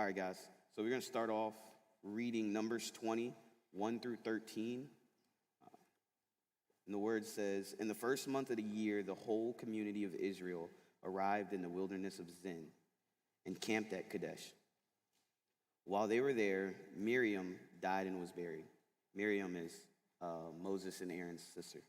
All right, guys. So we're going to start off reading Numbers 20, 1 through 13. And the word says, "In the first month of the year, the whole community of Israel arrived in the wilderness of Zin and camped at Kadesh. While they were there, Miriam died and was buried." Miriam is Moses and Aaron's sister.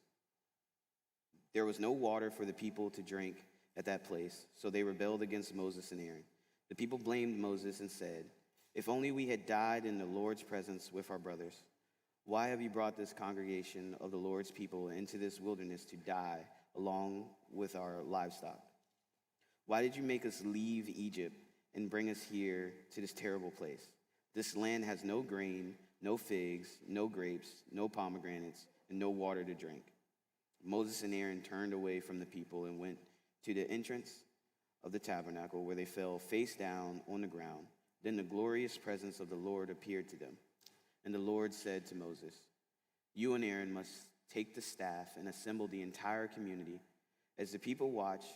"There was no water for the people to drink at that place, so they rebelled against Moses and Aaron. The people blamed Moses and said, 'If only we had died in the Lord's presence with our brothers. Why have you brought this congregation of the Lord's people into this wilderness to die along with our livestock? Why did you make us leave Egypt and bring us here to this terrible place? This land has no grain, no figs, no grapes, no pomegranates, and no water to drink.' Moses and Aaron turned away from the people and went to the entrance of the tabernacle, where they fell face down on the ground. Then the glorious presence of the Lord appeared to them. And the Lord said to Moses, 'You and Aaron must take the staff and assemble the entire community. As the people watch,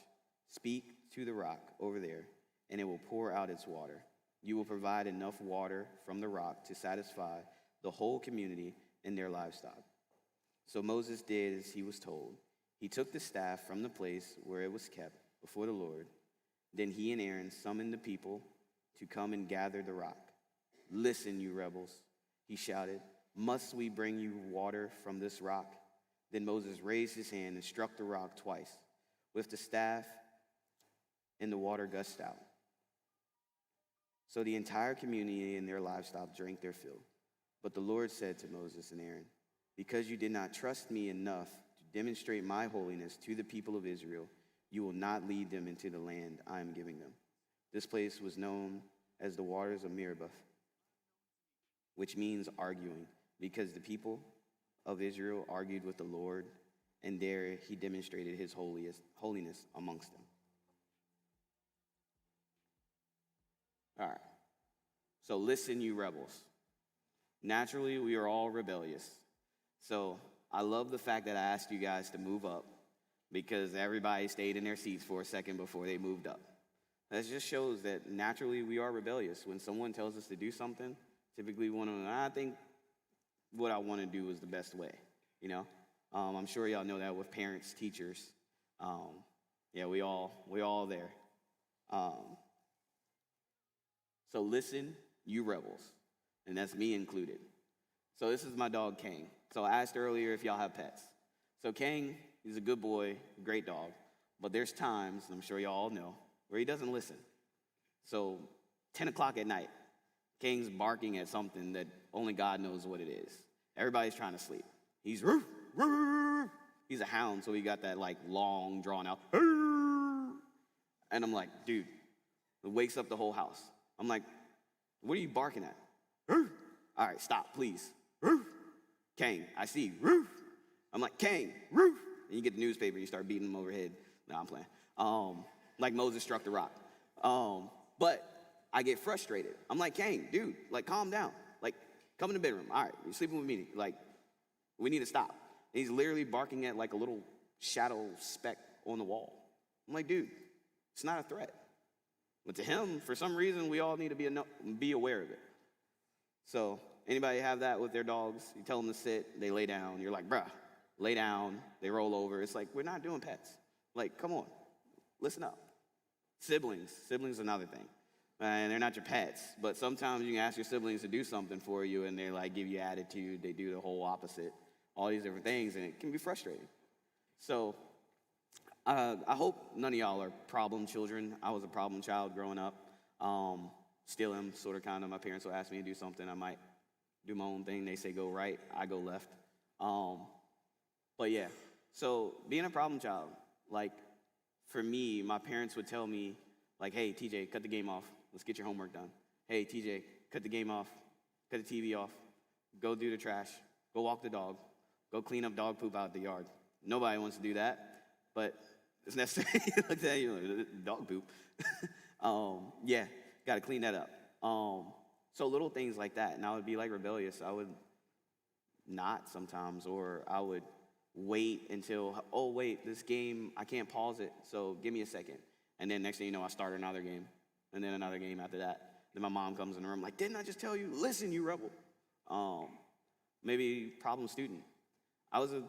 speak to the rock over there, and it will pour out its water. You will provide enough water from the rock to satisfy the whole community and their livestock.' So Moses did as he was told. He took the staff from the place where it was kept before the Lord. Then he and Aaron summoned the people to come and gather the rock. 'Listen, you rebels,' he shouted. 'Must we bring you water from this rock?' Then Moses raised his hand and struck the rock twice with the staff, and the water gushed out. So the entire community and their livestock drank their fill. But the Lord said to Moses and Aaron, 'Because you did not trust me enough to demonstrate my holiness to the people of Israel, you will not lead them into the land I am giving them.' This place was known as the waters of Meribah, which means arguing, because the people of Israel argued with the Lord, and there he demonstrated his holiness amongst them." All right. So listen, you rebels. Naturally, we are all rebellious. So I love the fact that I asked you guys to move up, because everybody stayed in their seats for a second before they moved up. That just shows that naturally we are rebellious. When someone tells us to do something, typically I think what I want to do is the best way, you know? I'm sure y'all know that with parents, teachers. We all there. So listen, you rebels, and that's me included. So this is my dog, Kang. So I asked earlier if y'all have pets. So Kang, he's a good boy, great dog, but there's times, I'm sure y'all all know, where he doesn't listen. So 10 o'clock at night, Kang's barking at something that only God knows what it is. Everybody's trying to sleep. He's roof, roof. He's a hound, so he got that like long, drawn out, and I'm like, dude, it wakes up the whole house. I'm like, what are you barking at? All right, stop, please. Kang, I see, roof. I'm like, Kang, roof. And you get the newspaper, you start beating him over the head. No, I'm playing. Like Moses struck the rock. But I get frustrated. I'm like, Kang, dude, like, calm down. Like, come in the bedroom. All right, you're sleeping with me. Like, we need to stop. And he's literally barking at like a little shadow speck on the wall. I'm like, dude, it's not a threat. But to him, for some reason, we all need to be aware of it. So anybody have that with their dogs? You tell them to sit, they lay down. You're like, bruh, lay down. They roll over. It's like, we're not doing pets. Like, come on, listen up. Siblings another thing. And they're not your pets, but sometimes you can ask your siblings to do something for you, and they like give you attitude. They do the whole opposite, all these different things, and it can be frustrating. So I hope none of y'all are problem children. I was a problem child growing up. Still am, sort of, kind of. My parents will ask me to do something. I might do my own thing. They say go right. I go left. But yeah, so being a problem child, like for me, my parents would tell me, like, hey, TJ, cut the game off. Let's get your homework done. Hey, TJ, cut the game off. Cut the TV off. Go do the trash. Go walk the dog. Go clean up dog poop out the yard. Nobody wants to do that, but it's necessary. Look at you, dog poop. Yeah, got to clean that up. So little things like that, and I would be like rebellious. I would not sometimes, or I would wait until, oh wait, this game, I can't pause it, so give me a second. And then next thing you know, I start another game, and then another game after that. Then my mom comes in the room like, didn't I just tell you? Listen, you rebel. Um, Maybe problem student. I was a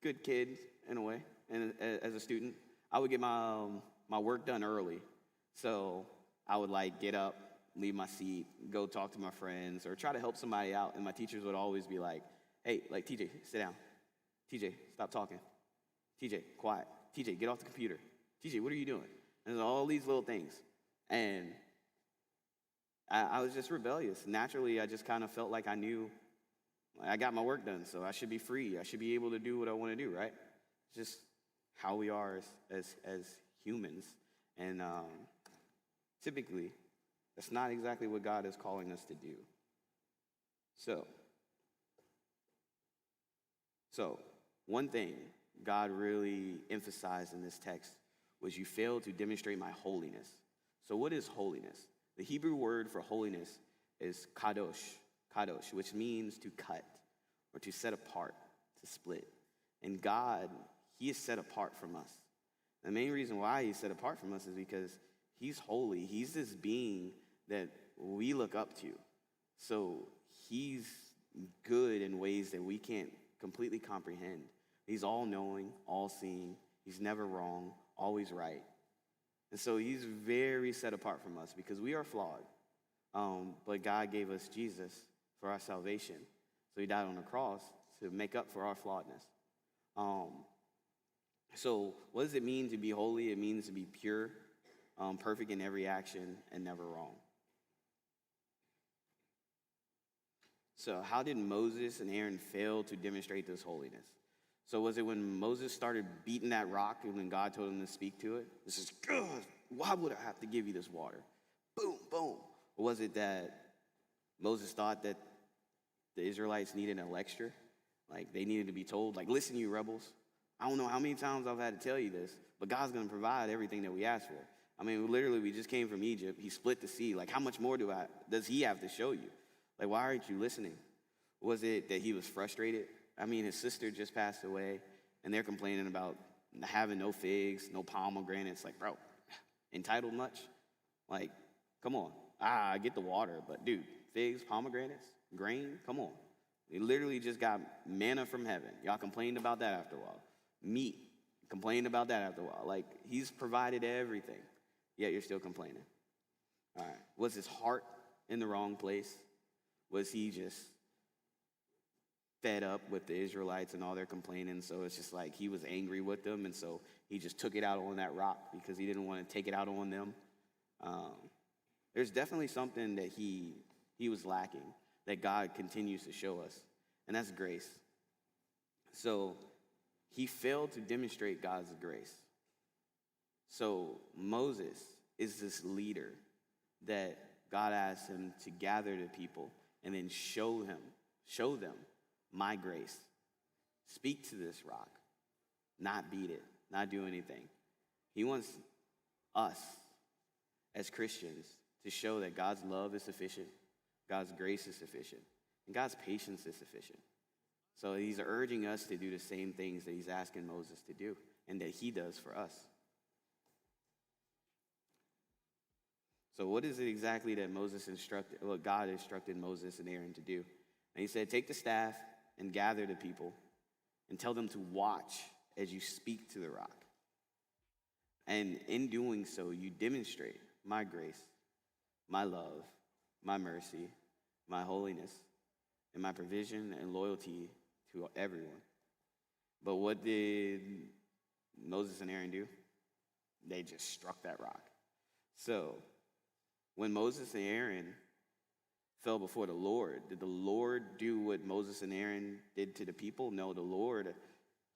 good kid in a way, and as a student, I would get my work done early. So I would like get up, leave my seat, go talk to my friends, or try to help somebody out. And my teachers would always be like, "Hey, like TJ, sit down. TJ, stop talking. TJ, quiet. TJ, get off the computer. TJ, what are you doing?" And all these little things. And I was just rebellious. Naturally, I just kind of felt like I knew I got my work done, so I should be free. I should be able to do what I want to do, right? It's just how we are as humans. And typically, that's not exactly what God is calling us to do. So one thing God really emphasized in this text was you failed to demonstrate my holiness. So what is holiness? The Hebrew word for holiness is kadosh, which means to cut or to set apart, to split. And God, he is set apart from us. The main reason why he's set apart from us is because he's holy. He's this being that we look up to. So he's good in ways that we can't completely comprehend. He's all-knowing, all-seeing. He's never wrong, always right. And so he's very set apart from us because we are flawed. But God gave us Jesus for our salvation. So he died on the cross to make up for our flawedness. So what does it mean to be holy? It means to be pure, perfect in every action, and never wrong. So how did Moses and Aaron fail to demonstrate this holiness? So was it when Moses started beating that rock and when God told him to speak to it? This is, God, why would I have to give you this water? Boom, boom. Or was it that Moses thought that the Israelites needed a lecture? Like they needed to be told, like, listen, you rebels. I don't know how many times I've had to tell you this, but God's going to provide everything that we ask for. I mean, literally, we just came from Egypt. He split the sea. Like, how much more does he have to show you? Like, why aren't you listening? Was it that he was frustrated? I mean, his sister just passed away, and they're complaining about having no figs, no pomegranates. Like, bro, entitled much? Like, come on. I get the water, but dude, figs, pomegranates, grain, come on. They literally just got manna from heaven. Y'all complained about that after a while. Meat, complained about that after a while. Like, he's provided everything, yet you're still complaining. All right. Was his heart in the wrong place? Was he just fed up with the Israelites and all their complaining? So it's just like he was angry with them, and so he just took it out on that rock because he didn't want to take it out on them. There's definitely something that he was lacking that God continues to show us, and that's grace. So he failed to demonstrate God's grace. So Moses is this leader that God asked him to gather the people and then show them my grace. Speak to this rock, not beat it, not do anything. He wants us as Christians to show that God's love is sufficient, God's grace is sufficient, and God's patience is sufficient. So he's urging us to do the same things that he's asking Moses to do and that he does for us. So what is it exactly that God instructed Moses and Aaron to do? And he said, take the staff and gather the people and tell them to watch as you speak to the rock. And in doing so, you demonstrate my grace, my love, my mercy, my holiness, and my provision and loyalty to everyone. But what did Moses and Aaron do? They just struck that rock. So when Moses and Aaron fell before the Lord, did the Lord do what Moses and Aaron did to the people? No, the Lord,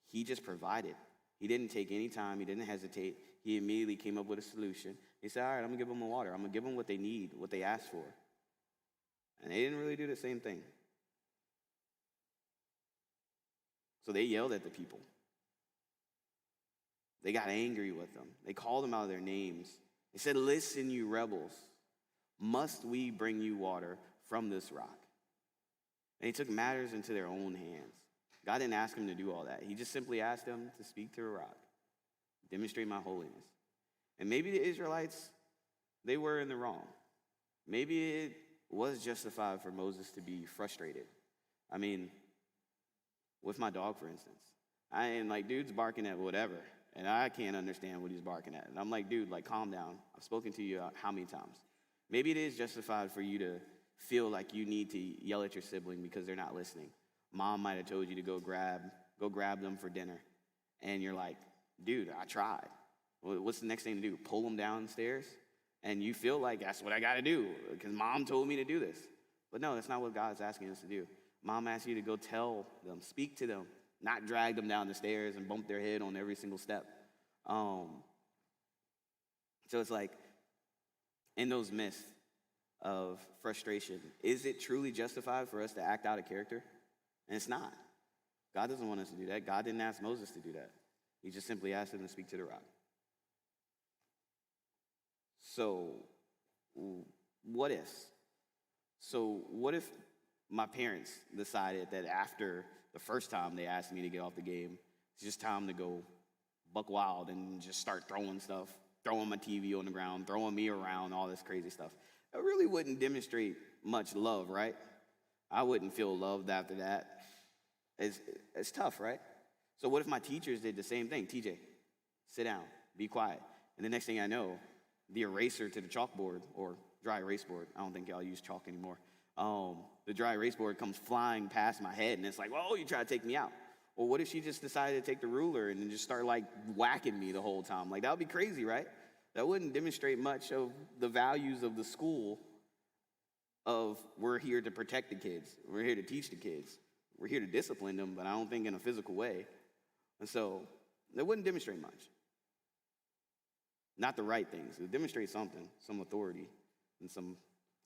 he just provided. He didn't take any time. He didn't hesitate. He immediately came up with a solution. He said, all right, I'm going to give them the water. I'm going to give them what they need, what they asked for. And they didn't really do the same thing. So they yelled at the people. They got angry with them. They called them out of their names. They said, listen, you rebels, must we bring you water from this rock? And he took matters into their own hands. God didn't ask him to do all that. He just simply asked them to speak to a rock, demonstrate my holiness. And maybe the Israelites, they were in the wrong. maybe it was justified for Moses to be frustrated. I mean, with my dog, for instance. I am like, dude's barking at whatever, and I can't understand what he's barking at. And I'm like, dude, like, calm down. I've spoken to you how many times? Maybe it is justified for you to feel like you need to yell at your sibling because they're not listening. Mom might have told you to go grab them for dinner, and you're like, dude, I tried. What's the next thing to do? Pull them downstairs? And you feel like that's what I got to do because mom told me to do this. But no, that's not what God's asking us to do. Mom asks you to go tell them, speak to them, not drag them down the stairs and bump their head on every single step. So it's like, in those midst of frustration, is it truly justified for us to act out of character? And it's not. God doesn't want us to do that. God didn't ask Moses to do that. He just simply asked him to speak to the rock. So, what if? So, what if my parents decided that after the first time they asked me to get off the game, it's just time to go buck wild and just start throwing stuff, throwing my TV on the ground, throwing me around, all this crazy stuff? It really wouldn't demonstrate much love, right? I wouldn't feel loved after that. It's tough, right? So what if my teachers did the same thing? TJ, sit down, be quiet. And the next thing I know, the eraser to the chalkboard, or dry erase board, I don't think y'all use chalk anymore. The dry erase board comes flying past my head, and it's like, whoa, you try to take me out. Or what if she just decided to take the ruler and then just start like whacking me the whole time? Like, that would be crazy, right? That wouldn't demonstrate much of the values of the school of we're here to protect the kids. We're here to teach the kids. We're here to discipline them, but I don't think in a physical way. And so that wouldn't demonstrate much. Not the right things. It would demonstrate something, some authority, and some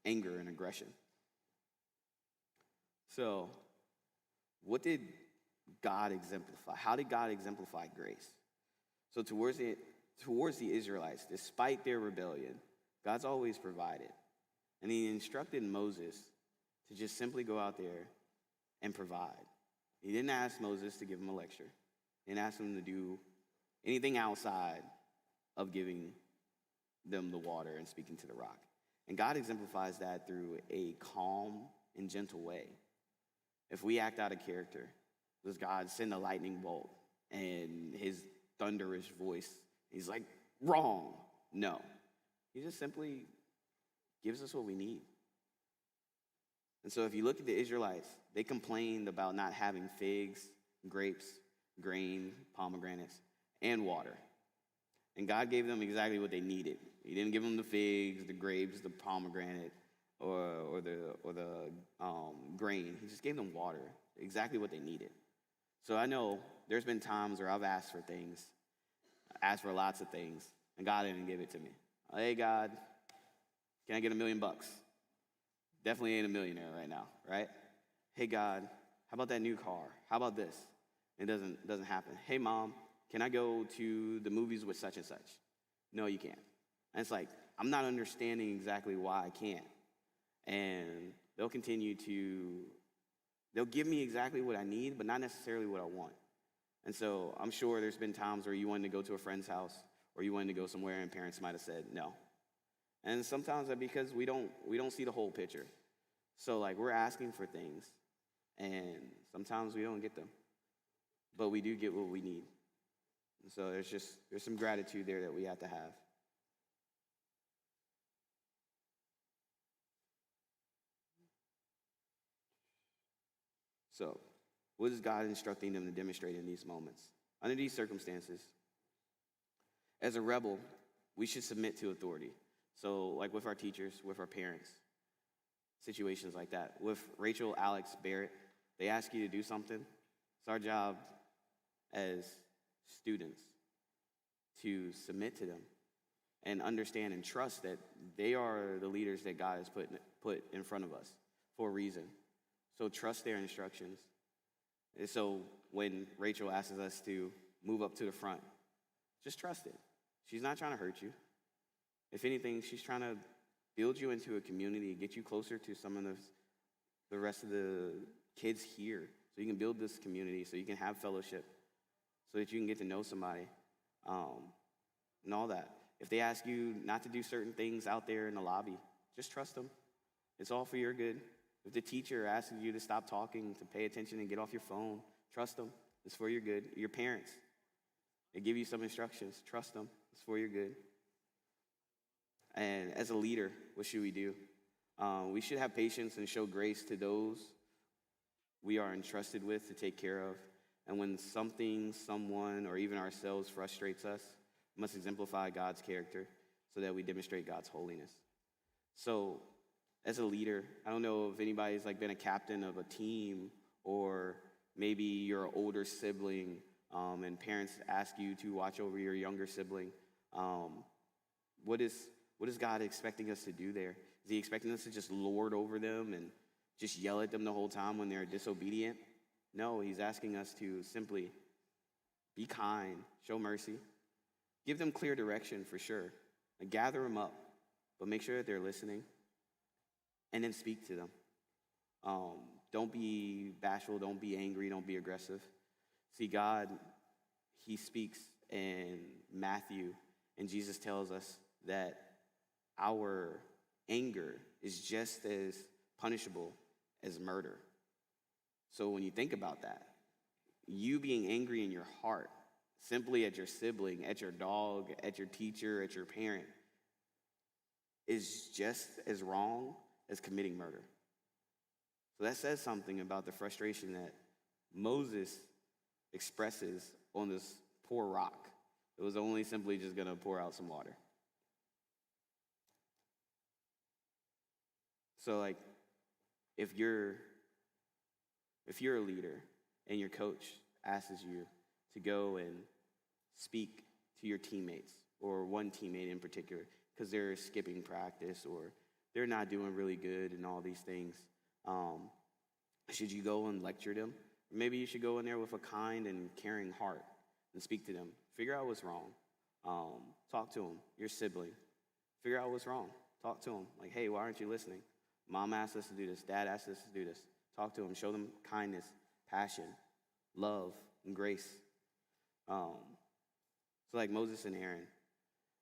anger and aggression. So, what did God exemplify? How did God exemplify grace? So towards the Israelites, despite their rebellion, God's always provided. And he instructed Moses to just simply go out there and provide. He didn't ask Moses to give him a lecture. He didn't ask him to do anything outside of giving them the water and speaking to the rock. And God exemplifies that through a calm and gentle way. If we act out of character, does God send a lightning bolt and his thunderous voice, he's like, wrong? No. He just simply gives us what we need. And so if you look at the Israelites, they complained about not having figs, grapes, grain, pomegranates, and water. And God gave them exactly what they needed. He didn't give them the figs, the grapes, the pomegranate, or the grain. He just gave them water, exactly what they needed. So I know there's been times where I've asked for things, asked for lots of things, and God didn't give it to me. Hey, God, can I get $1 million? Definitely ain't a millionaire right now, right? Hey, God, how about that new car? How about this? It doesn't happen. Hey, Mom, can I go to the movies with such and such? No, you can't. And it's like, I'm not understanding exactly why I can't. And they'll give me exactly what I need, but not necessarily what I want. And so I'm sure there's been times where you wanted to go to a friend's house or you wanted to go somewhere and parents might have said no. And sometimes that's because we don't see the whole picture. So like we're asking for things and sometimes we don't get them, but we do get what we need. And so there's some gratitude there that we have to have. So, what is God instructing them to demonstrate in these moments? Under these circumstances, as a rebel, we should submit to authority. So, like with our teachers, with our parents, situations like that. With Rachel, Alex, Barrett, they ask you to do something. It's our job as students to submit to them and understand and trust that they are the leaders that God has put in front of us for a reason. So trust their instructions. And so when Rachel asks us to move up to the front, just trust it. She's not trying to hurt you. If anything, she's trying to build you into a community, get you closer to some of the rest of the kids here, so you can build this community, so you can have fellowship, so that you can get to know somebody, and all that. If they ask you not to do certain things out there in the lobby, Just trust them. It's all for your good. If the teacher asks you to stop talking, to pay attention and get off your phone, trust them. It's for your good. Your parents, they give you some instructions. Trust them. It's for your good. And as a leader, what should we do? We should have patience and show grace to those we are entrusted with to take care of. And when something, someone, or even ourselves frustrates us, we must exemplify God's character so that we demonstrate God's holiness. So, as a leader, I don't know if anybody's been a captain of a team, or maybe you're an older sibling, and parents ask you to watch over your younger sibling. What is God expecting us to do there? Is he expecting us to just lord over them and just yell at them the whole time when they're disobedient? No, he's asking us to simply be kind, show mercy, give them clear direction for sure, and gather them up, but make sure that they're listening, and then speak to them. Don't be bashful, don't be angry, don't be aggressive. See, God, he speaks in Matthew, and Jesus tells us that our anger is just as punishable as murder. So when you think about that, you being angry in your heart, simply at your sibling, at your dog, at your teacher, at your parent, is just as wrong as committing murder. So that says something about the frustration that Moses expresses on this poor rock. It was only simply just going to pour out some water. So if you're a leader and your coach asks you to go and speak to your teammates, or one teammate in particular, because they're skipping practice or they're not doing really good and all these things, should you go and lecture them? Maybe you should go in there with a kind and caring heart and speak to them. Figure out what's wrong. Talk to them, your sibling. Figure out what's wrong. Talk to them. Hey, why aren't you listening? Mom asked us to do this. Dad asked us to do this. Talk to them. Show them kindness, passion, love, and grace. So like Moses and Aaron,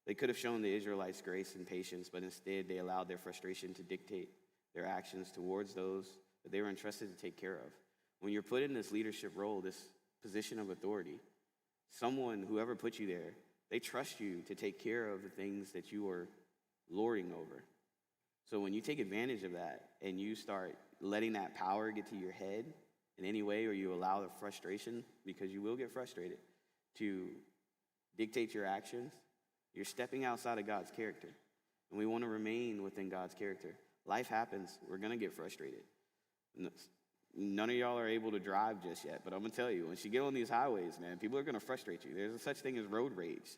they could have shown the Israelites grace and patience, but instead they allowed their frustration to dictate their actions towards those that they were entrusted to take care of. When you're put in this leadership role, this position of authority, whoever put you there, they trust you to take care of the things that you are lording over. So when you take advantage of that and you start letting that power get to your head in any way, or you allow the frustration, because you will get frustrated, to dictate your actions, you're stepping outside of God's character. And we want to remain within God's character. Life happens. We're going to get frustrated. None of y'all are able to drive just yet, but I'm going to tell you, once you get on these highways, man, people are going to frustrate you. There's such thing as road rage.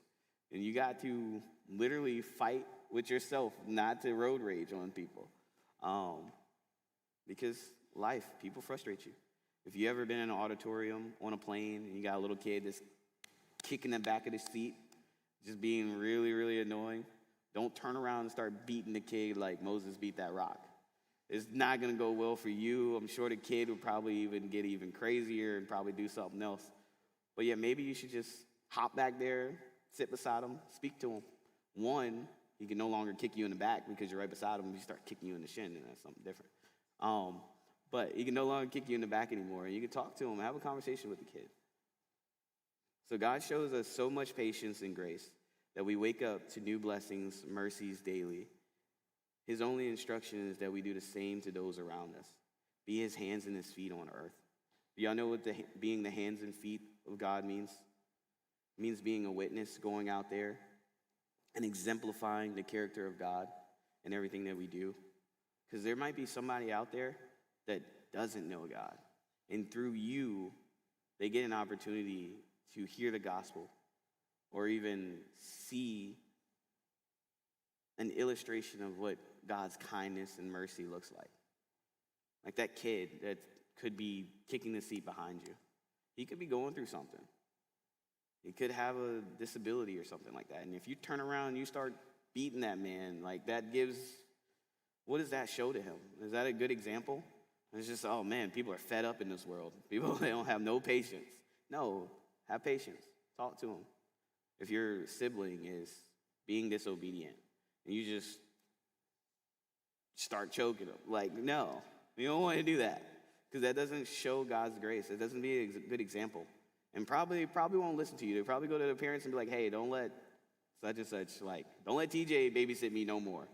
And you got to literally fight with yourself not to road rage on people. Because life, people frustrate you. If you ever been in an auditorium on a plane and you got a little kid that's kicking the back of the seat, just being really, really annoying, don't turn around and start beating the kid like Moses beat that rock. It's not going to go well for you. I'm sure the kid would probably even get even crazier and probably do something else. But yeah, maybe you should just hop back there, sit beside him, speak to him. One, he can no longer kick you in the back because you're right beside him. He start kicking you in the shin, and that's something different. But he can no longer kick you in the back anymore. And you can talk to him, have a conversation with the kid. So God shows us so much patience and grace that we wake up to new blessings, mercies daily. His only instruction is that we do the same to those around us. Be his hands and his feet on earth. Do y'all know what being the hands and feet of God means? It means being a witness, going out there and exemplifying the character of God in everything that we do. Because there might be somebody out there that doesn't know God. And through you, they get an opportunity to hear the gospel or even see an illustration of what God's kindness and mercy looks like. Like that kid that could be kicking the seat behind you. He could be going through something. He could have a disability or something like that. And if you turn around and you start beating that man, what does that show to him? Is that a good example? It's just, oh man, people are fed up in this world. People, they don't have no patience. No, have patience. Talk to them. If your sibling is being disobedient and you just start choking them. Like, no, you don't want to do that because that doesn't show God's grace. It doesn't be a good example. And probably won't listen to you. They'll probably go to their parents and be like, hey, don't let such and such, like, don't let TJ babysit me no more.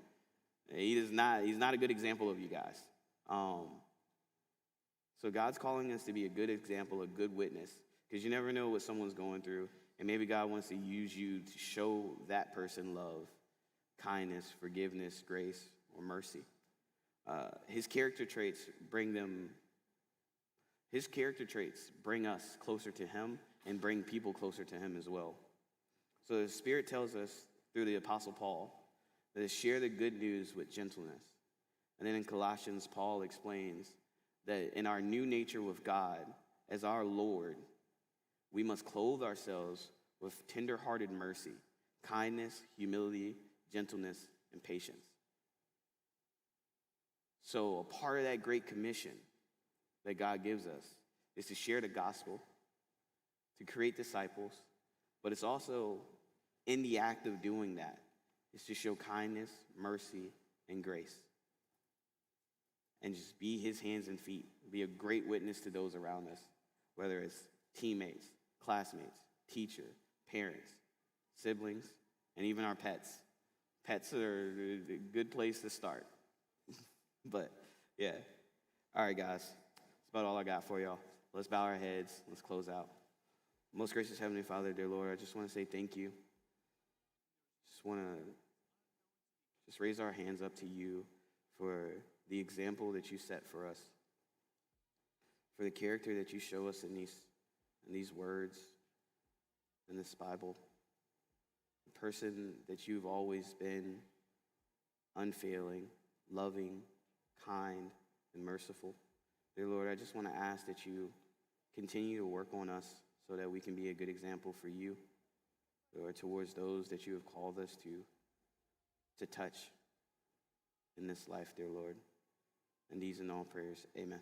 He's not a good example of you guys. So God's calling us to be a good example, a good witness, because you never know what someone's going through. And maybe God wants to use you to show that person love, kindness, forgiveness, grace, or mercy. His character traits bring us closer to him and bring people closer to him as well. So the Spirit tells us through the Apostle Paul that to share the good news with gentleness. And then in Colossians, Paul explains that in our new nature with God as our Lord, we must clothe ourselves with tender-hearted mercy, kindness, humility, gentleness, and patience. So a part of that great commission that God gives us is to share the gospel, to create disciples, but it's also in the act of doing that is to show kindness, mercy, and grace. And just be his hands and feet. Be a great witness to those around us, whether it's teammates, classmates, teacher, parents, siblings, and even our pets. Pets are a good place to start. But, yeah. All right, guys. That's about all I got for y'all. Let's bow our heads. Let's close out. Most gracious Heavenly Father, dear Lord, I just want to say thank you. Just want to raise our hands up to you for the example that you set for us, for the character that you show us in these words, in this Bible, the person that you've always been, unfailing, loving, kind, and merciful. Dear Lord, I just want to ask that you continue to work on us so that we can be a good example for you, Lord, towards those that you have called us to touch in this life, dear Lord. And these and all prayers, amen.